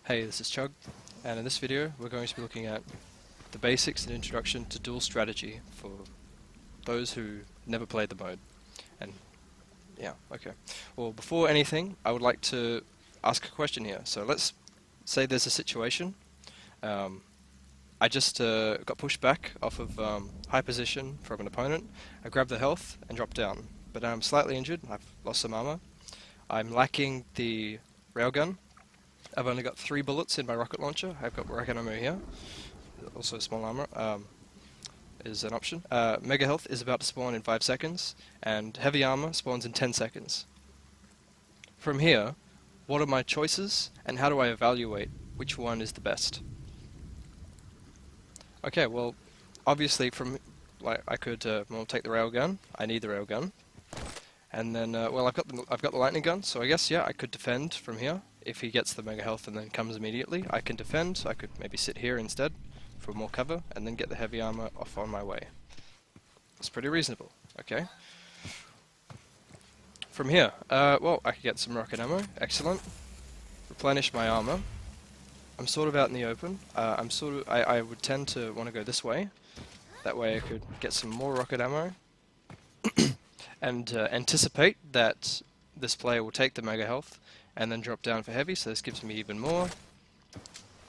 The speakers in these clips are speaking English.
Hey, this is Chug, and in this video we're going to be looking at the basics and introduction to duel strategy for those who never played the mode. And yeah, okay. Well, before anything, I would like to ask a question here. So let's say there's a situation. I just got pushed back off of high position from an opponent. I grabbed the health and dropped down, but I'm slightly injured. I've lost some armor. I'm lacking the railgun. I've only got 3 bullets in my rocket launcher. I've got rocket ammo here. Also small armor is an option. Mega health is about to spawn in 5 seconds, and heavy armor spawns in 10 seconds. From here, what are my choices, and how do I evaluate which one is the best? Okay, well, obviously I could take the railgun. I need the railgun. And then, well, I've got the lightning gun, so I guess, yeah, I could defend from here. If he gets the mega health and then comes immediately, I can defend. I could maybe sit here instead for more cover, and then get the heavy armor off on my way. It's pretty reasonable, okay? From here, well, I could get some rocket ammo, excellent. Replenish my armor. I'm sort of out in the open. I would tend to want to go this way. That way I could get some more rocket ammo. And anticipate that this player will take the mega health and then drop down for heavy, so this gives me even more.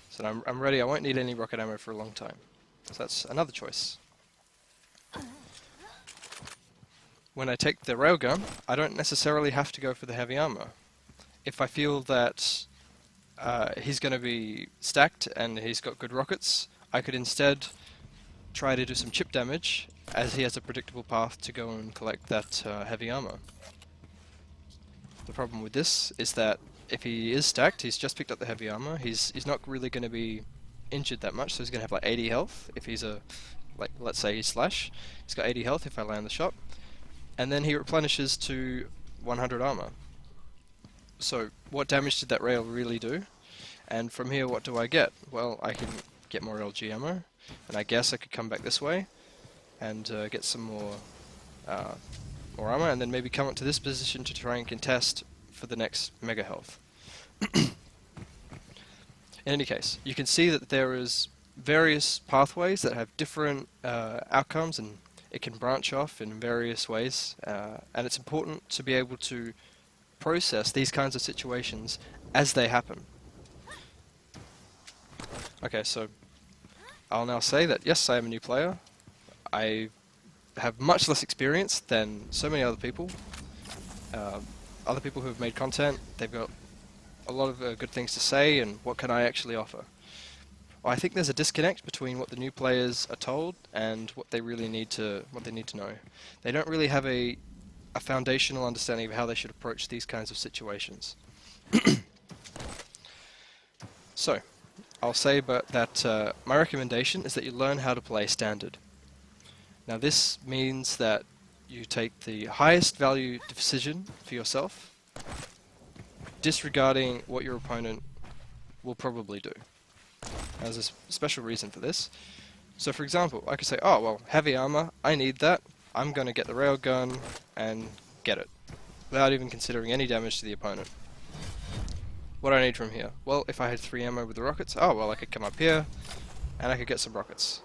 So I'm ready. I won't need any rocket ammo for a long time. So that's another choice. When I take the railgun, I don't necessarily have to go for the heavy armor. If I feel that he's going to be stacked and he's got good rockets, I could instead try to do some chip damage, as he has a predictable path to go and collect that heavy armor. The problem with this is that if he is stacked, he's just picked up the heavy armor, he's not really going to be injured that much, so he's going to have like 80 health if he's let's say he's Slash. He's got 80 health if I land the shot, and then he replenishes to 100 armor. So what damage did that rail really do? And from here, what do I get? Well, I can get more LG ammo, and I guess I could come back this way and get some more armor, and then maybe come up to this position to try and contest for the next mega health. In any case, you can see that there is various pathways that have different outcomes, and it can branch off in various ways, and it's important to be able to process these kinds of situations as they happen. Okay, so I'll now say that yes, I am a new player. I have much less experience than so many other people. Other people who have made content, they've got a lot of good things to say, and what can I actually offer? Well, I think there's a disconnect between what the new players are told and what they really need to know. They don't really have a foundational understanding of how they should approach these kinds of situations. So, I'll say that my recommendation is that you learn how to play standard. Now this means that you take the highest value decision for yourself, disregarding what your opponent will probably do. There's a special reason for this. So for example, I could say, oh well, heavy armor, I need that, I'm going to get the railgun and get it, without even considering any damage to the opponent. What do I need from here? Well, if I had 3 ammo with the rockets, oh well, I could come up here and I could get some rockets.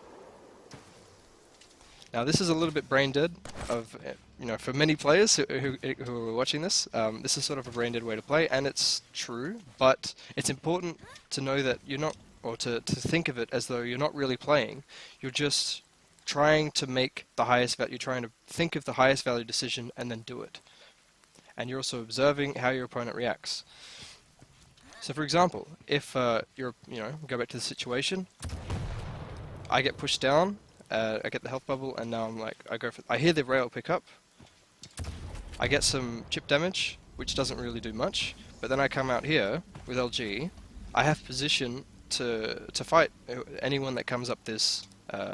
Now this is a little bit brain dead for many players who are watching this. This is sort of a brain dead way to play, and it's true, but it's important to know that you're not, or to think of it as though you're not really playing. You're just trying to make the highest value. You're trying to think of the highest value decision and then do it. And you're also observing how your opponent reacts. So for example, if go back to the situation, I get pushed down. I get the health bubble, and now I hear the rail pick up. I get some chip damage, which doesn't really do much, but then I come out here with LG. I have position to fight anyone that comes up this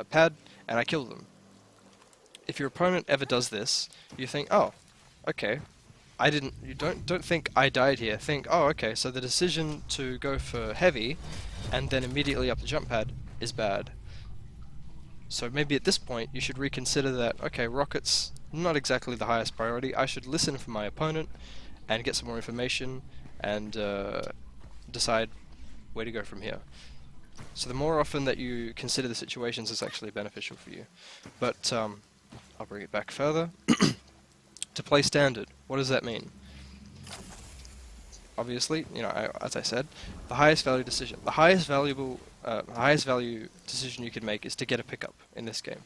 pad, and I kill them. If your opponent ever does this, you think, oh, okay, you don't think I died here. Think, oh, okay, so the decision to go for heavy and then immediately up the jump pad is bad. So maybe at this point you should reconsider that, okay, rockets, not exactly the highest priority. I should listen for my opponent and get some more information and decide where to go from here. So the more often that you consider the situations is actually beneficial for you. But I'll bring it back further. To play standard, what does that mean? Obviously, as I said, the highest value decision, the highest value decision you can make is to get a pickup in this game.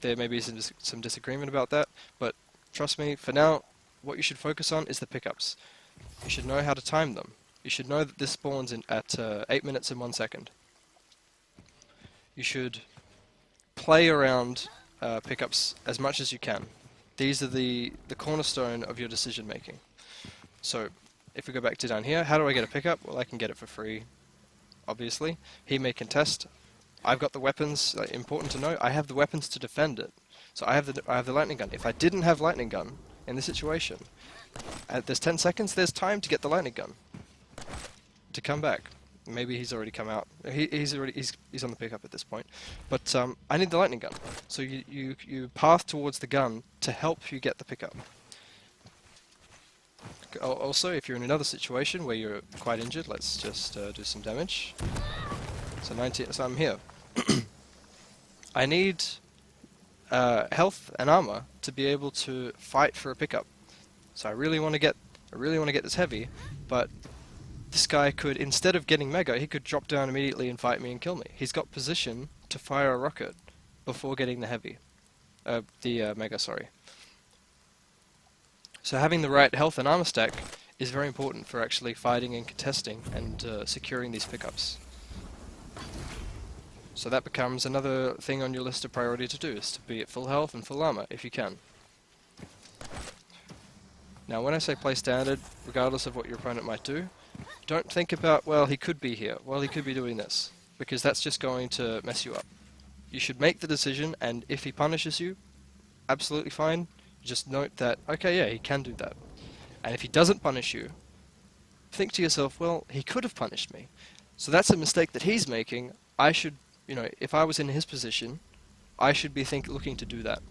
There may be some disagreement about that, but trust me, for now, what you should focus on is the pickups. You should know how to time them. You should know that this spawns at 8 minutes and 1 second. You should play around pickups as much as you can. These are the cornerstone of your decision making. So, if we go back to down here, how do I get a pickup? Well, I can get it for free, obviously. He may contest. I've got the weapons, important to know, I have the weapons to defend it. So I have the lightning gun. If I didn't have lightning gun in this situation, there's 10 seconds, there's time to get the lightning gun. To come back. Maybe he's already come out. He's on the pickup at this point. But I need the lightning gun. So you path towards the gun to help you get the pickup. Also, if you're in another situation where you're quite injured, let's just do some damage. So 19. So I'm here. I need health and armor to be able to fight for a pickup. So I really want to get this heavy, but this guy could, instead of getting Mega, he could drop down immediately and fight me and kill me. He's got position to fire a rocket before getting the heavy. Mega, sorry. So having the right health and armor stack is very important for actually fighting and contesting and securing these pickups. So that becomes another thing on your list of priority to do, is to be at full health and full armor, if you can. Now when I say play standard, regardless of what your opponent might do, don't think about, well, he could be here, well, he could be doing this, because that's just going to mess you up. You should make the decision, and if he punishes you, absolutely fine. Just note that, okay, yeah, he can do that. And if he doesn't punish you, think to yourself, well, he could have punished me. So that's a mistake that he's making. I should, if I was in his position, I should be looking to do that.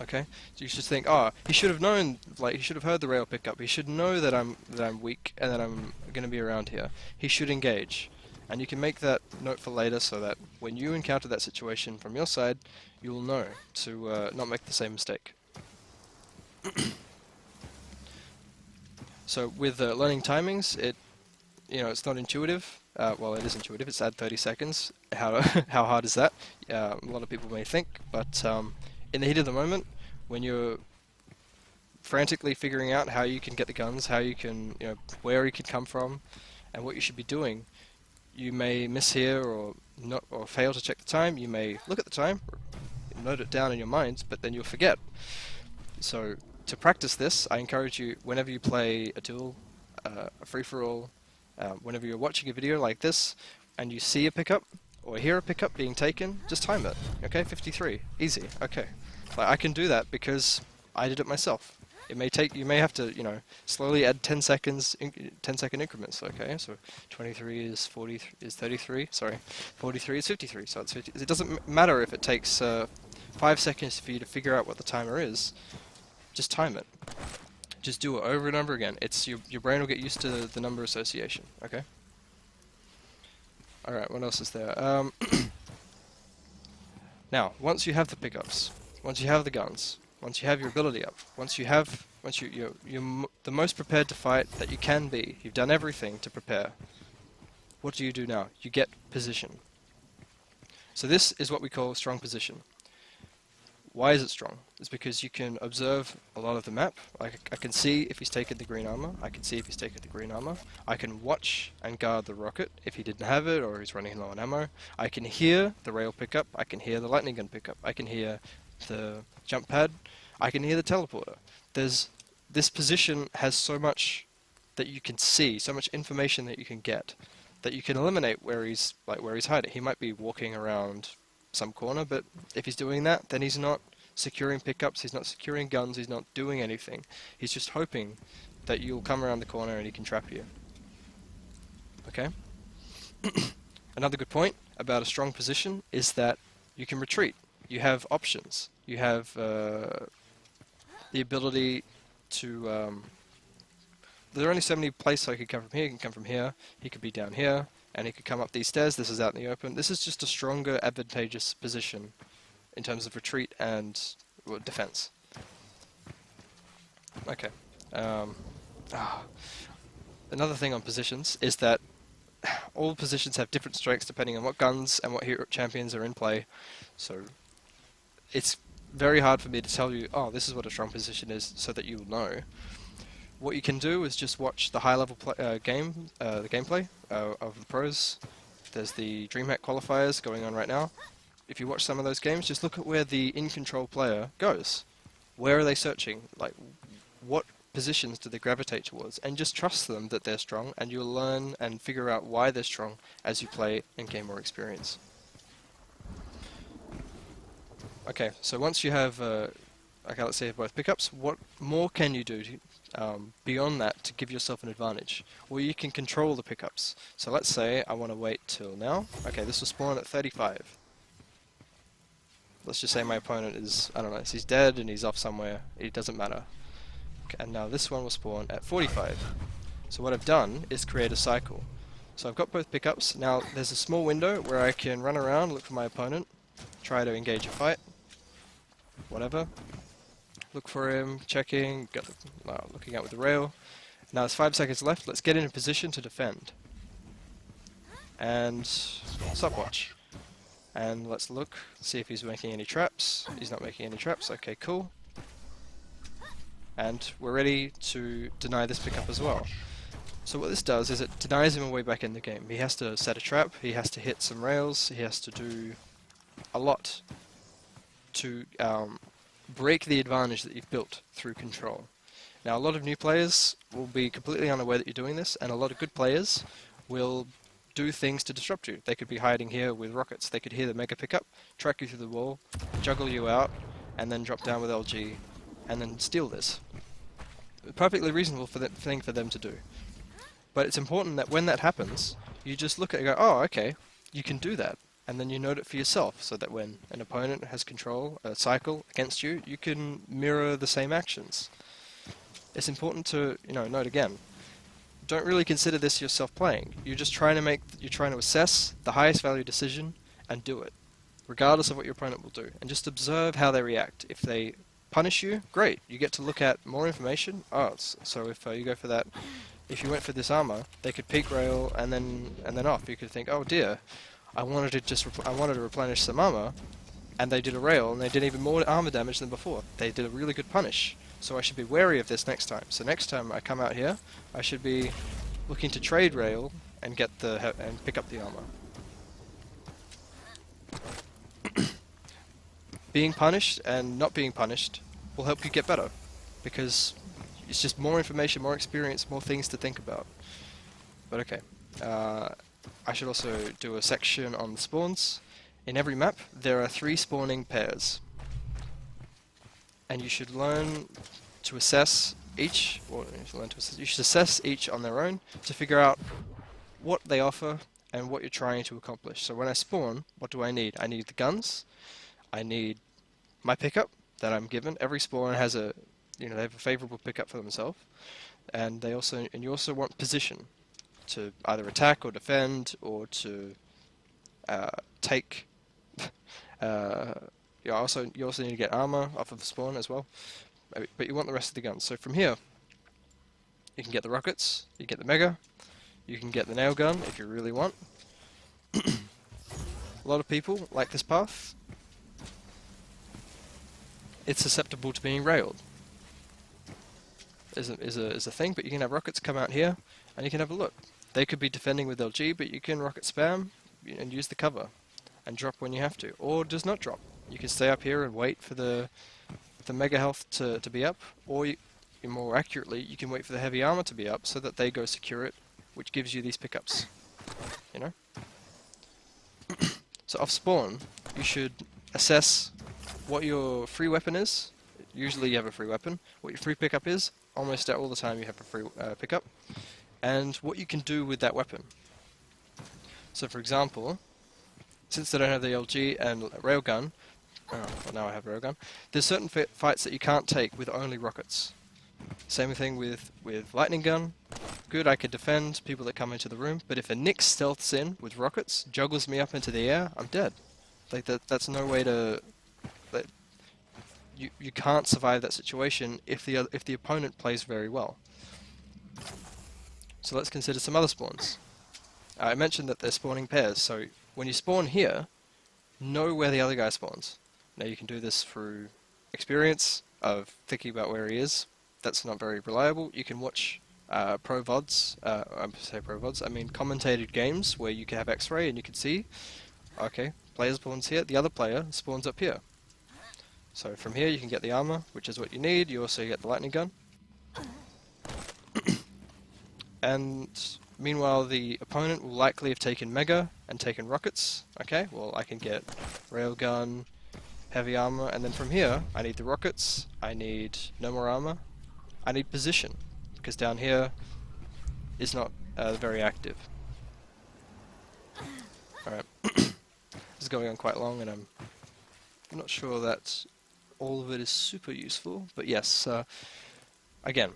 Okay? So you should think, oh, he should have known, he should have heard the rail pickup. He should know that I'm weak and that I'm going to be around here. He should engage. And you can make that note for later so that when you encounter that situation from your side, you'll know to not make the same mistake. So with learning timings, it's not intuitive. Well, it is intuitive. It's add 30 seconds. How hard is that? A lot of people may think, but in the heat of the moment, when you're frantically figuring out how you can get the guns, how you can, where you can come from, and what you should be doing, you may miss here or fail to check the time. You may look at the time, note it down in your minds, but then you'll forget. So to practice this, I encourage you, whenever you play a duel, a free-for-all, whenever you're watching a video like this, and you see a pickup, or hear a pickup being taken, just time it. Okay, 53. Easy. Okay. I can do that because I did it myself. It may take, you may have to, slowly add 10 seconds, 10-second increments. Okay, so 23 is 33. Sorry, 43 is 53. So it's 50. It doesn't matter if it takes 5 seconds for you to figure out what the timer is. Just time it. Just do it over and over again. It's your brain will get used to the number association. Okay. All right. What else is there? Now, once you have the pickups, once you have the guns, once you have your ability up, once you're the most prepared to fight that you can be, you've done everything to prepare. What do you do now? You get position. So this is what we call strong position. Why is it strong? It's because you can observe a lot of the map. I can see if he's taken the green armor. I can see if he's taken the green armor. I can watch and guard the rocket if he didn't have it or he's running low on ammo. I can hear the rail pickup. I can hear the lightning gun pickup. I can hear the jump pad. I can hear the teleporter. This position has so much that you can see, so much information that you can get, that you can eliminate where he's hiding. He might be walking around some corner, but if he's doing that, then he's not securing pickups, he's not securing guns, he's not doing anything. He's just hoping that you'll come around the corner and he can trap you. Okay? Another good point about a strong position is that you can retreat. You have options. You have the ability to there are only so many places he could come from here. He can come from here. He could be down here, and he could come up these stairs. This is out in the open. This is just a stronger, advantageous position in terms of retreat and defense. Okay. Another thing on positions is that all positions have different strengths depending on what guns and what hero champions are in play. So it's very hard for me to tell you, oh, this is what a strong position is, so that you'll know. What you can do is just watch the high-level the gameplay of the pros. There's the DreamHack qualifiers going on right now. If you watch some of those games, just look at where the in-control player goes. Where are they searching? Like, what positions do they gravitate towards? And just trust them that they're strong, and you'll learn and figure out why they're strong as you play and gain more experience. Okay, so once you have, okay, let's say both pickups, what more can you do beyond that to give yourself an advantage? Well, you can control the pickups. So let's say I want to wait till now. Okay, this will spawn at 35. Let's just say my opponent is, I don't know, he's dead and he's off somewhere. It doesn't matter. Okay, and now this one will spawn at 45. So what I've done is create a cycle. So I've got both pickups. Now there's a small window where I can run around, look for my opponent, try to engage a fight, whatever. Look for him, checking, looking out with the rail. Now there's 5 seconds left. Let's get in a position to defend. And stopwatch. And let's look, see if he's making any traps. He's not making any traps. Okay, cool. And we're ready to deny this pickup as well. So what this does is it denies him a way back in the game. He has to set a trap, he has to hit some rails, he has to do a lot to break the advantage that you've built through control. Now a lot of new players will be completely unaware that you're doing this, and a lot of good players will do things to disrupt you. They could be hiding here with rockets, they could hear the mega pickup, track you through the wall, juggle you out, and then drop down with LG, and then steal this. Perfectly reasonable thing for them to do. But it's important that when that happens, you just look at it and go, oh, okay, you can do that. And then you note it for yourself, so that when an opponent has control, a cycle against you, you can mirror the same actions. It's important to, note again, don't really consider this yourself playing. You're just trying to assess the highest value decision and do it, regardless of what your opponent will do. And just observe how they react. If they punish you, great. You get to look at more information. Oh, so if you go for that, if you went for this armor, they could peek rail and then off. You could think, oh dear, I wanted to replenish some armor, and they did a rail, and they did even more armor damage than before. They did a really good punish, so I should be wary of this next time. So next time I come out here, I should be looking to trade rail and pick up the armor. Being punished and not being punished will help you get better, because it's just more information, more experience, more things to think about. But okay. I should also do a section on the spawns. In every map, there are 3 spawning pairs. And you should learn to assess each, you should assess each on their own to figure out what they offer and what you're trying to accomplish. So when I spawn, what do I need? I need the guns, I need my pickup that I'm given. Every spawn has they have a favorable pickup for themselves. And you also want position, to either attack or defend, or to take. You also need to get armor off of the spawn as well, but you want the rest of the guns. So from here, you can get the rockets, you get the mega, you can get the nail gun if you really want. A lot of people like this path. It's susceptible to being railed. Is a thing, but you can have rockets come out here, and you can have a look. They could be defending with LG, but you can rocket spam and use the cover, and drop when you have to, or does not drop. You can stay up here and wait for the mega health to be up, or more accurately, you can wait for the heavy armor to be up so that they go secure it, which gives you these pickups. So off spawn, you should assess what your free weapon is. Usually you have a free weapon. What your free pickup is. Almost all the time you have a free pickup. And what you can do with that weapon. So for example, since I don't have the LG and railgun, well now I have railgun, there's certain fights that you can't take with only rockets. Same thing with lightning gun. Good, I could defend people that come into the room, but if a Nyx stealths in with rockets, juggles me up into the air, I'm dead. Like that's no way to. Like, you can't survive that situation if the opponent plays very well. So let's consider some other spawns. I mentioned that they're spawning pairs, so when you spawn here, know where the other guy spawns. Now you can do this through experience of thinking about where he is. That's not very reliable. You can watch pro VODs, I mean commentated games where you can have X-ray and you can see, okay, player spawns here, the other player spawns up here. So from here you can get the armor, which is what you need. You also get the lightning gun. And meanwhile the opponent will likely have taken Mega and taken rockets. Okay, well I can get railgun, heavy armor, and then from here I need the rockets, I need no more armor, I need position, because down here is not very active. Alright, this is going on quite long and I'm not sure that all of it is super useful, but yes, again,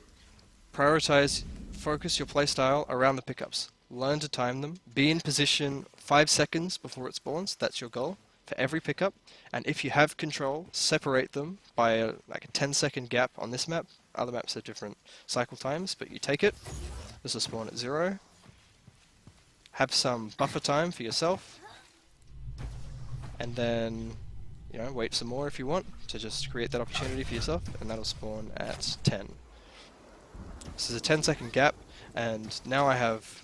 prioritize, focus your playstyle around the pickups. Learn to time them, be in position 5 seconds before it spawns, that's your goal for every pickup, and if you have control, separate them by like a 10-second gap on this map. Other maps have different cycle times, but you take it, this will spawn at 0, have some buffer time for yourself, and then wait some more if you want to just create that opportunity for yourself, and that'll spawn at 10. This is a 10-second gap, and now I have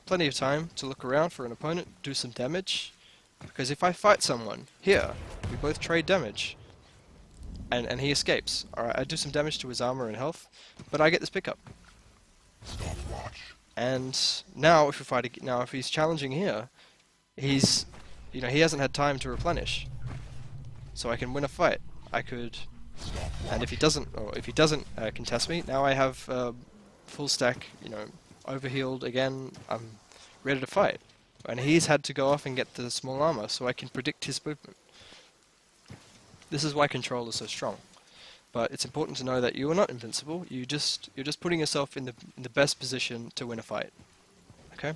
plenty of time to look around for an opponent, do some damage, because if I fight someone here, we both trade damage, and he escapes. Alright, I do some damage to his armor and health, but I get this pickup. And now if he's challenging here, he hasn't had time to replenish. So I can win a fight. I could, and if he doesn't contest me, now I have full stack, overhealed again. I'm ready to fight, and he's had to go off and get the small armor, so I can predict his movement. This is why control is so strong. But it's important to know that you are not invincible. You're just putting yourself in the best position to win a fight. Okay.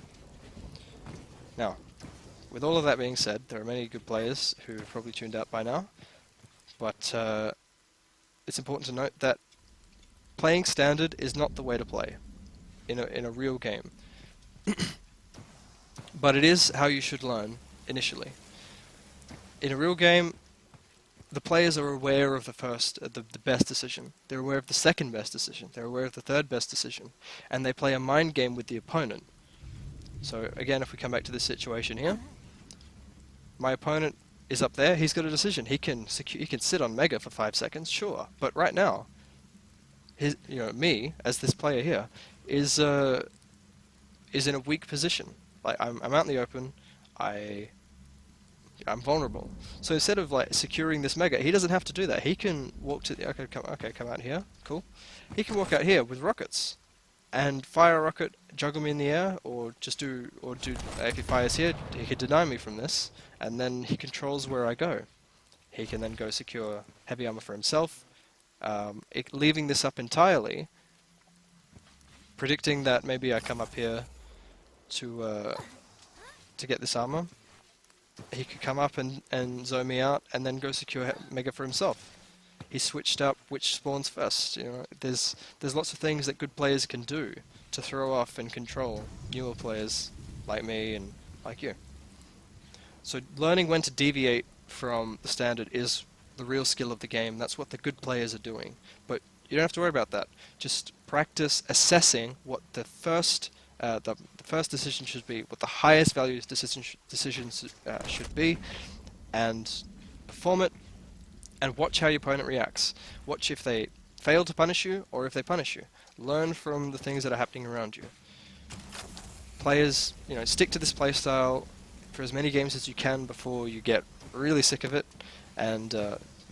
Now, with all of that being said, there are many good players who have probably tuned out by now, but it's important to note that playing standard is not the way to play in a real game. But it is how you should learn initially. In a real game, the players are aware of the best decision. They're aware of the second best decision. They're aware of the third best decision, and they play a mind game with the opponent. So again, if we come back to this situation here, my opponent is up there. He's got a decision. He can sit on Mega for 5 seconds, sure. But right now, me as this player here is in a weak position. Like I'm out in the open. I'm vulnerable. So instead of like securing this Mega, he doesn't have to do that. He can walk to the come out here. Cool. He can walk out here with rockets and fire a rocket, juggle me in the air, or if he fires here, he can deny me from this, and then he controls where I go. He can then go secure heavy armor for himself, leaving this up entirely, predicting that maybe I come up here to get this armor. He could come up and zone me out, and then go secure Mega for himself. He switched up which spawns first. There's lots of things that good players can do to throw off and control newer players like me and like you. So learning when to deviate from the standard is the real skill of the game. That's what the good players are doing. But you don't have to worry about that. Just practice assessing what the first decision should be, what the highest value decisions should be, and perform it, and watch how your opponent reacts. Watch if they fail to punish you, or if they punish you. Learn from the things that are happening around you. Players, stick to this playstyle for as many games as you can before you get really sick of it, and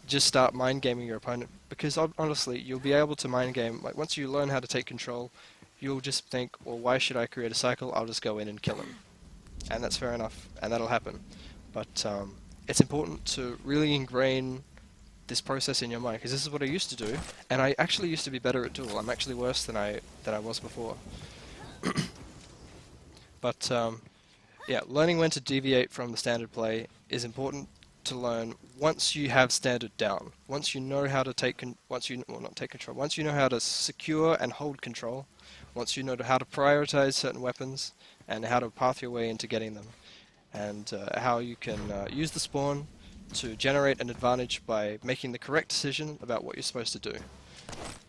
just start mind gaming your opponent, because honestly, you'll be able to mind game, like once you learn how to take control, you'll just think, well, why should I create a cycle? I'll just go in and kill him. And that's fair enough, and that'll happen. But it's important to really ingrain this process in your mind, because this is what I used to do, and I actually used to be better at Duel. I'm actually worse than I was before. But yeah, learning when to deviate from the standard play is important to learn once you have standard down. Once you know how to not take control. Once you know how to secure and hold control. Once you know how to prioritize certain weapons and how to path your way into getting them, and how you can use the spawn to generate an advantage by making the correct decision about what you're supposed to do.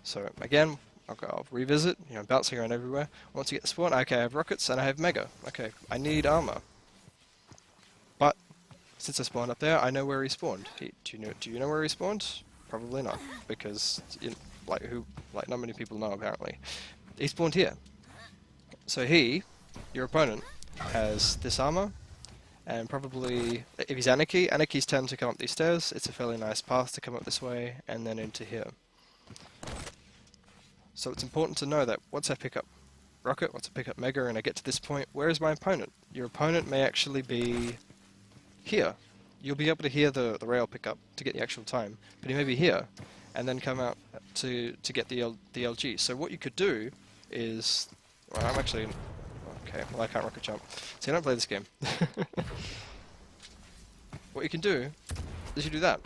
So again, I'll revisit, bouncing around everywhere. Once you get the spawn, okay, I have rockets and I have mega. Okay, I need armor. But since I spawned up there, I know where he spawned. Do you know where he spawned? Probably not, because not many people know apparently. He spawned here. So your opponent, has this armor, and probably, if he's Anarchy, Anarchies tend to come up these stairs. It's a fairly nice path to come up this way, and then into here. So it's important to know that once I pick up Rocket, once I pick up Mega, and I get to this point, where is my opponent? Your opponent may actually be here. You'll be able to hear the rail pick up to get the actual time, but he may be here, and then come out to get the LG. So what you could do is, well, I'm actually, okay, well I can't rocket jump, so I don't play this game. What you can do is you do that.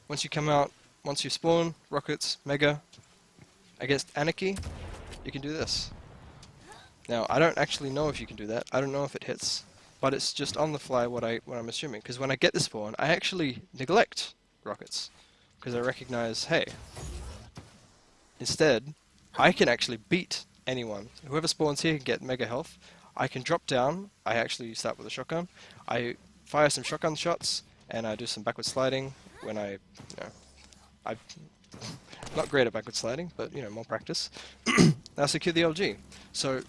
Once you come out, once you spawn, rockets, mega, against Anarchy, you can do this. Now, I don't actually know if you can do that, I don't know if it hits, but it's just on the fly what I'm assuming, because when I get the spawn, I actually neglect rockets, because I recognize, hey, instead, I can actually beat anyone. Whoever spawns here can get mega health. I can drop down. I actually start with a shotgun. I fire some shotgun shots, and I do some backward sliding when I'm not great at backward sliding, but more practice. I secure the LG. So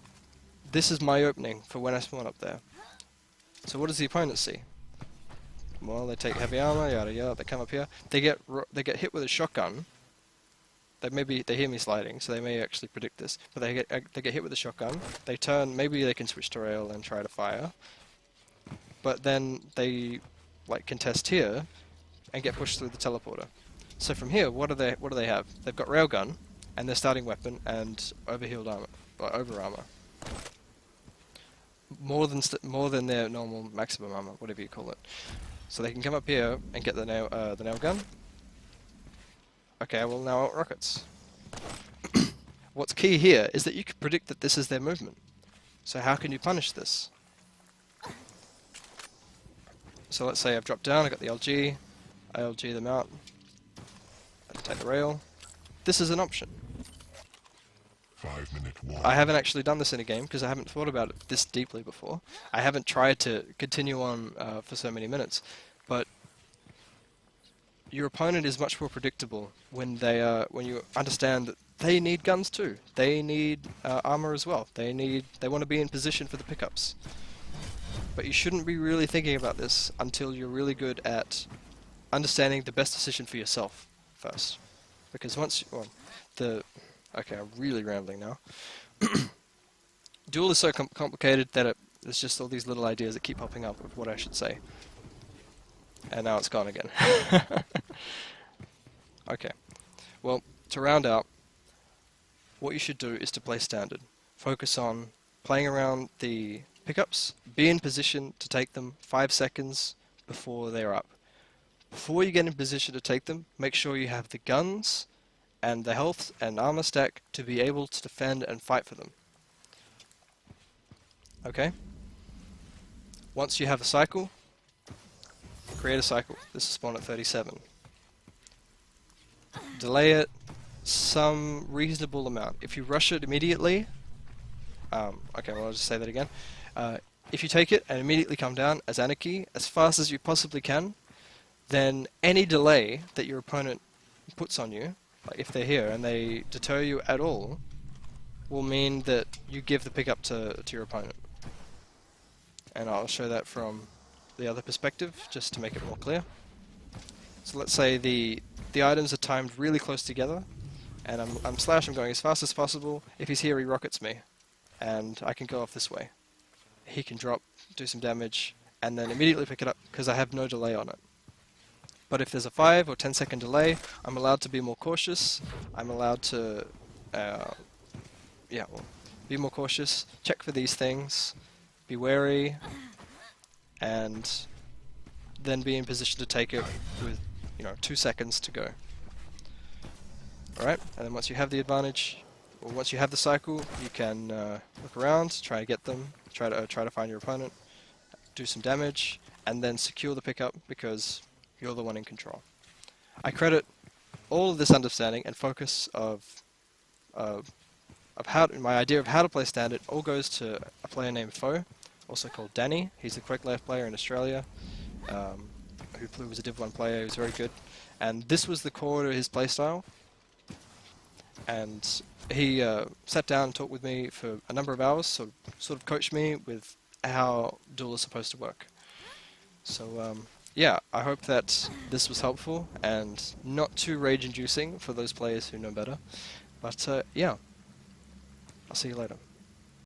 this is my opening for when I spawn up there. So what does the opponent see? Well, they take heavy armor, yada yada. They come up here. They get hit with a shotgun. They hear me sliding, so they may actually predict this. But they get hit with a shotgun. They turn. Maybe they can switch to rail and try to fire. But then they contest here and get pushed through the teleporter. So from here, what do they have? They've got railgun and their starting weapon and overhealed armor, or over armor. More than their normal maximum armor, whatever you call it. So they can come up here and get the nail gun. Okay, well now rockets. What's key here is that you can predict that this is their movement. So how can you punish this? So let's say I've dropped down, I got the LG, I LG them out, I take the rail. This is an option. 5-minute walk. I haven't actually done this in a game because I haven't thought about it this deeply before. I haven't tried to continue on for so many minutes, but your opponent is much more predictable when you understand that they need guns too. They need armor as well. They want to be in position for the pickups. But you shouldn't be really thinking about this until you're really good at understanding the best decision for yourself first. Because okay, I'm really rambling now. Duel is so complicated that there's just all these little ideas that keep popping up of what I should say. And now it's gone again. Okay. Well, to round out, what you should do is to play standard. Focus on playing around the pickups, be in position to take them 5 seconds before they're up. Before you get in position to take them, make sure you have the guns and the health and armor stack to be able to defend and fight for them. Okay? Once you have a cycle, create a cycle. This is spawn at 37. Delay it some reasonable amount. If you rush it immediately, okay, well I'll just say that again. If you take it and immediately come down as Anarchy as fast as you possibly can, then any delay that your opponent puts on you, like if they're here and they deter you at all, will mean that you give the pickup to your opponent. And I'll show that from the other perspective, just to make it more clear. So let's say the items are timed really close together, and I'm going as fast as possible. If he's here, he rockets me, and I can go off this way. He can drop, do some damage, and then immediately pick it up, because I have no delay on it. But if there's a 5 or 10 second delay, I'm allowed to be more cautious. I'm allowed to, yeah, well, be more cautious, check for these things, be wary, and then be in position to take it with, 2 seconds to go. Alright, and then once you have the advantage, or once you have the cycle, you can look around, try to get them, try to find your opponent, do some damage, and then secure the pickup because you're the one in control. I credit all of this understanding and focus of how my idea of how to play Standard all goes to a player named Foe, also called Danny. He's a Quake Life player in Australia, who was a Div 1 player. He was very good, and this was the core to his playstyle. And he sat down and talked with me for a number of hours, so sort of coached me with how Duel is supposed to work. So yeah, I hope that this was helpful and not too rage-inducing for those players who know better. But yeah, I'll see you later.